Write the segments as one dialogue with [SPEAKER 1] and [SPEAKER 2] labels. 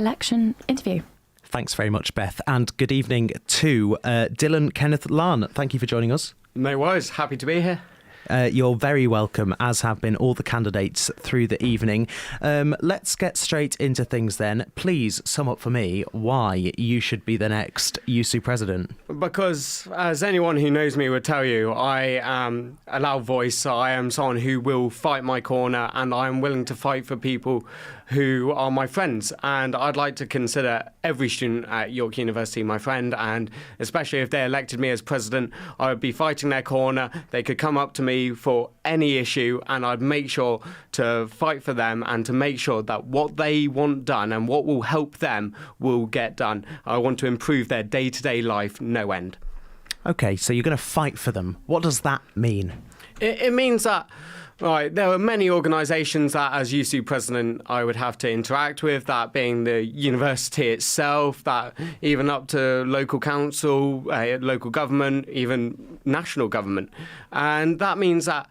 [SPEAKER 1] election interview.
[SPEAKER 2] Thanks very much, Beth. And good evening to Dylan Kenneth Laugharne. Thank you for joining us.
[SPEAKER 3] No worries. Happy to be here.
[SPEAKER 2] You're very welcome, as have been all the candidates through the evening. Let's get straight into things then. Please sum up for me why you should be the next USU president.
[SPEAKER 3] Because, as anyone who knows me would tell you, I am a loud voice. I am someone who will fight my corner, and I am willing to fight for people who are my friends. And I'd like to consider every student at York University my friend, and especially if they elected me as president, I would be fighting their corner. They could come up to me for any issue, and I'd make sure to fight for them and to make sure that what they want done and what will help them will get done. I want to improve their day-to-day life, no end.
[SPEAKER 2] OK, so you're going to fight for them. What does that mean?
[SPEAKER 3] It means that, right, there are many organisations that, as USU president, I would have to interact with, that being the university itself, that even up to local council, local government, even national government. And that means that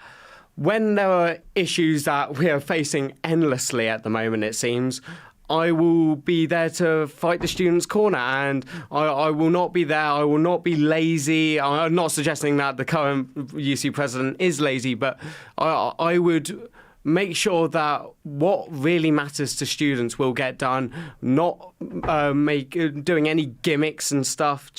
[SPEAKER 3] when there are issues that we are facing endlessly at the moment, it seems, I will be there to fight the students' corner, and I will not be there. I will not be lazy. I'm not suggesting that the current UC president is lazy, but I would make sure that what really matters to students will get done, not doing any gimmicks and stuff,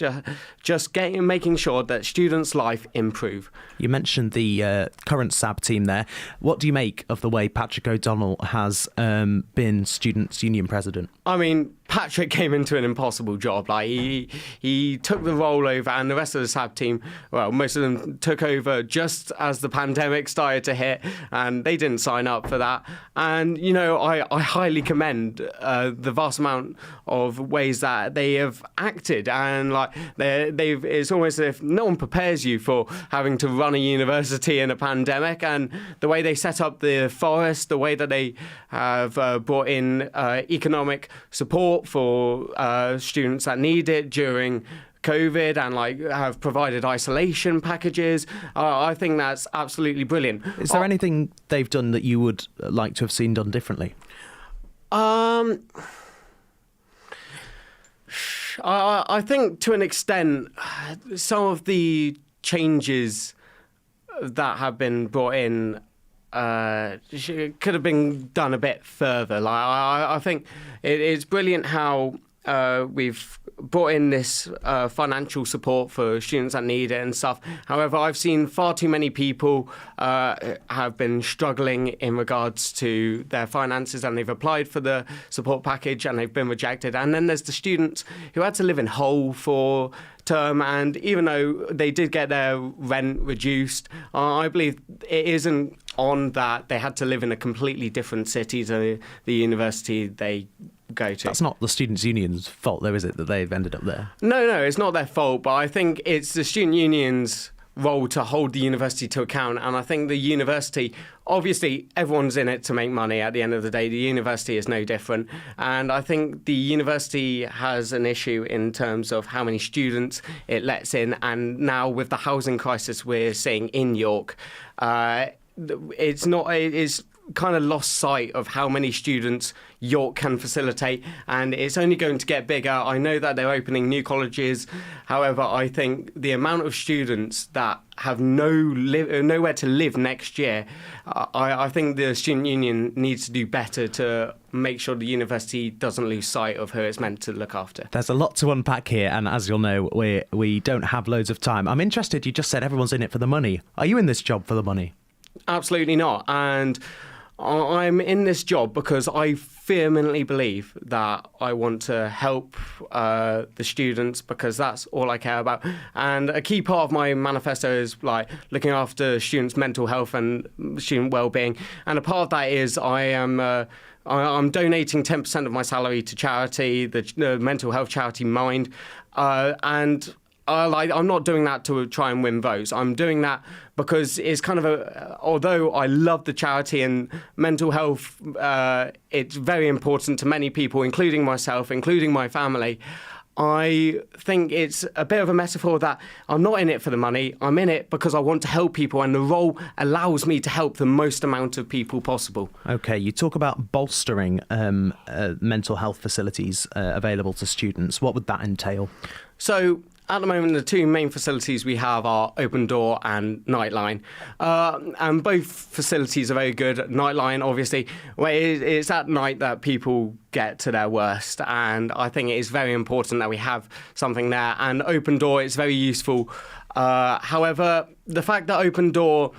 [SPEAKER 3] just making sure that students' life improve.
[SPEAKER 2] You mentioned the current SAB team there. What do you make of the way Patrick O'Donnell has been Students' Union president?
[SPEAKER 3] I mean, Patrick came into an impossible job. Like he took the role over, and the rest of the SAB team, well, most of them took over just as the pandemic started to hit, and they didn't sign up for that. And, you know, I highly commend the vast amount of ways that they have acted. And, like, it's almost as if no one prepares you for having to run a university in a pandemic. And the way they set up the forest, the way that they have brought in economic support for students that need it during COVID, and like have provided isolation packages. I think that's absolutely brilliant.
[SPEAKER 2] Is there anything they've done that you would like to have seen done differently?
[SPEAKER 3] I think to an extent, some of the changes that have been brought in could have been done a bit further. Like I think it's brilliant how we've brought in this financial support for students that need it and stuff. However, I've seen far too many people have been struggling in regards to their finances, and they've applied for the support package and they've been rejected. And then there's the students who had to live in Hull for term, and even though they did get their rent reduced, I believe it isn't on that they had to live in a completely different city to the university they go to.
[SPEAKER 2] That's not the Students' Union's fault, though, is it, that they've ended up there?
[SPEAKER 3] No, it's not their fault, but I think it's the Student Union's role to hold the university to account. And I think the university, obviously everyone's in it to make money at the end of the day. The university is no different. And I think the university has an issue in terms of how many students it lets in. And now with the housing crisis we're seeing in York, it's kind of lost sight of how many students York can facilitate, and it's only going to get bigger. I know that they're opening new colleges. However, I think the amount of students that have nowhere to live next year, I think the Student Union needs to do better to make sure the university doesn't lose sight of who it's meant to look after.
[SPEAKER 2] There's a lot to unpack here, and as you'll know, we don't have loads of time. I'm interested, you just said everyone's in it for the money. Are you in this job for the money?
[SPEAKER 3] Absolutely not. And I'm in this job because I vehemently believe that I want to help the students, because that's all I care about. And a key part of my manifesto is like looking after students' mental health and student well-being. And a part of that is I'm donating 10% of my salary to charity, the mental health charity Mind, and I'm not doing that to try and win votes. I'm doing that because it's kind of although I love the charity and mental health, it's very important to many people, including myself, including my family. I think it's a bit of a metaphor that I'm not in it for the money. I'm in it because I want to help people, and the role allows me to help the most amount of people possible.
[SPEAKER 2] Okay, you talk about bolstering mental health facilities available to students. What would that entail?
[SPEAKER 3] So at the moment, the two main facilities we have are Open Door and Nightline. And both facilities are very good. Nightline, obviously, well, it's at night that people get to their worst. And I think it is very important that we have something there. And Open Door is very useful. However, the fact that Open Door,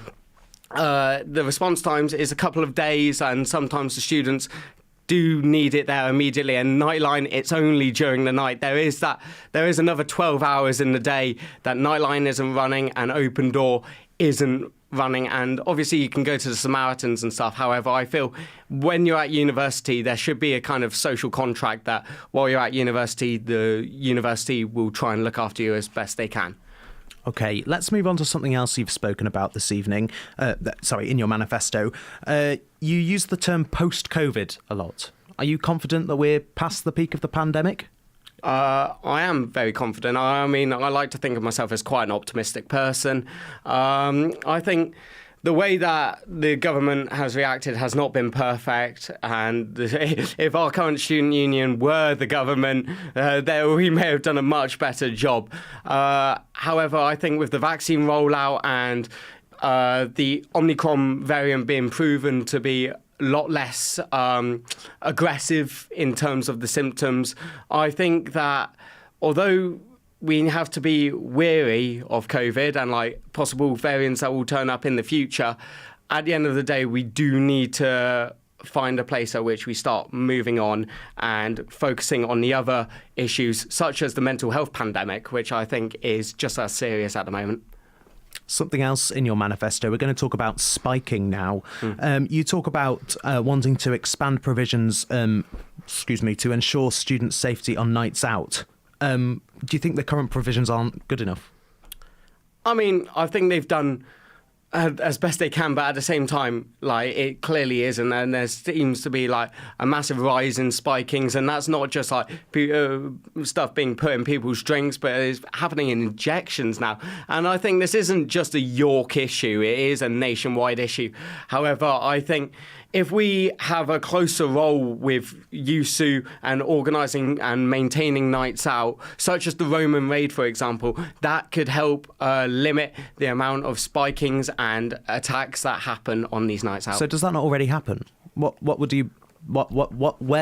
[SPEAKER 3] the response times is a couple of days, and sometimes the students do need it there immediately, and Nightline, it's only during the night. There is another 12 hours in the day that Nightline isn't running and Open Door isn't running, and obviously you can go to the Samaritans and stuff. However, I feel when you're at university, there should be a kind of social contract that while you're at university, the university will try and look after you as best they can.
[SPEAKER 2] Okay, let's move on to something else you've spoken about this evening. In your manifesto. You use the term post-COVID a lot. Are you confident that we're past the peak of the pandemic?
[SPEAKER 3] I am very confident. I mean, I like to think of myself as quite an optimistic person. I think the way that the government has reacted has not been perfect, and if our current student union were the government, we may have done a much better job. However, I think with the vaccine rollout and the Omicron variant being proven to be a lot less aggressive in terms of the symptoms, I think that although we have to be wary of COVID and like possible variants that will turn up in the future, at the end of the day, we do need to find a place at which we start moving on and focusing on the other issues, such as the mental health pandemic, which I think is just as serious at the moment.
[SPEAKER 2] Something else in your manifesto, we're going to talk about spiking now. You talk about wanting to expand provisions, to ensure student safety on nights out. Do you think the current provisions aren't good enough?
[SPEAKER 3] I mean, I think they've done as best they can, but at the same time, like, it clearly isn't, and there seems to be like a massive rise in spikings, and that's not just like stuff being put in people's drinks, but it's happening in injections now. And I think this isn't just a York issue, it is a nationwide issue. However, I think if we have a closer role with USU and organising and maintaining nights out, such as the Roman Raid, for example, that could help limit the amount of spikings and attacks that happen on these nights out.
[SPEAKER 2] So does that not already happen? Where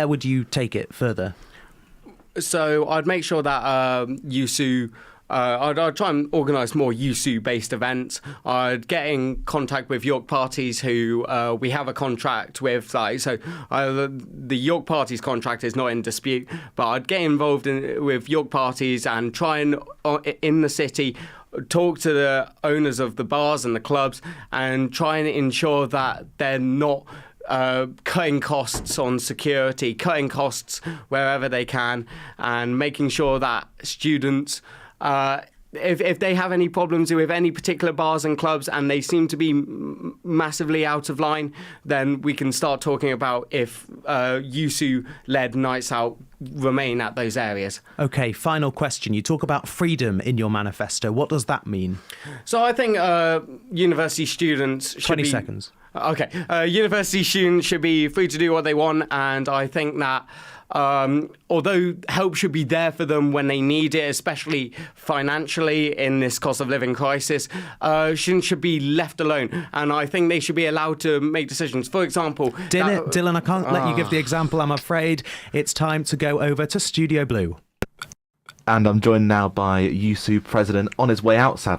[SPEAKER 2] would you take it further?
[SPEAKER 3] So I'd make sure that USU. I'd try and organise more USU-based events. I'd get in contact with York parties who we have a contract with. The York parties contract is not in dispute, but I'd get involved with York parties and try and, in the city, talk to the owners of the bars and the clubs and try and ensure that they're not cutting costs on security, cutting costs wherever they can, and making sure that students... If they have any problems with any particular bars and clubs and they seem to be massively out of line, then we can start talking about if USU-led nights out remain at those areas. Okay,
[SPEAKER 2] final question. You talk about freedom in your manifesto. What does that mean?
[SPEAKER 3] So I think university students should
[SPEAKER 2] 20 seconds.
[SPEAKER 3] Okay. University students should be free to do what they want, and I think that although help should be there for them when they need it, especially financially in this cost of living crisis, students should be left alone. And I think they should be allowed to make decisions. For example...
[SPEAKER 2] Dylan, I can't let you give the example, I'm afraid. It's time to go over to Studio Blue.
[SPEAKER 1] And I'm joined now by USU President on his way out, sadly.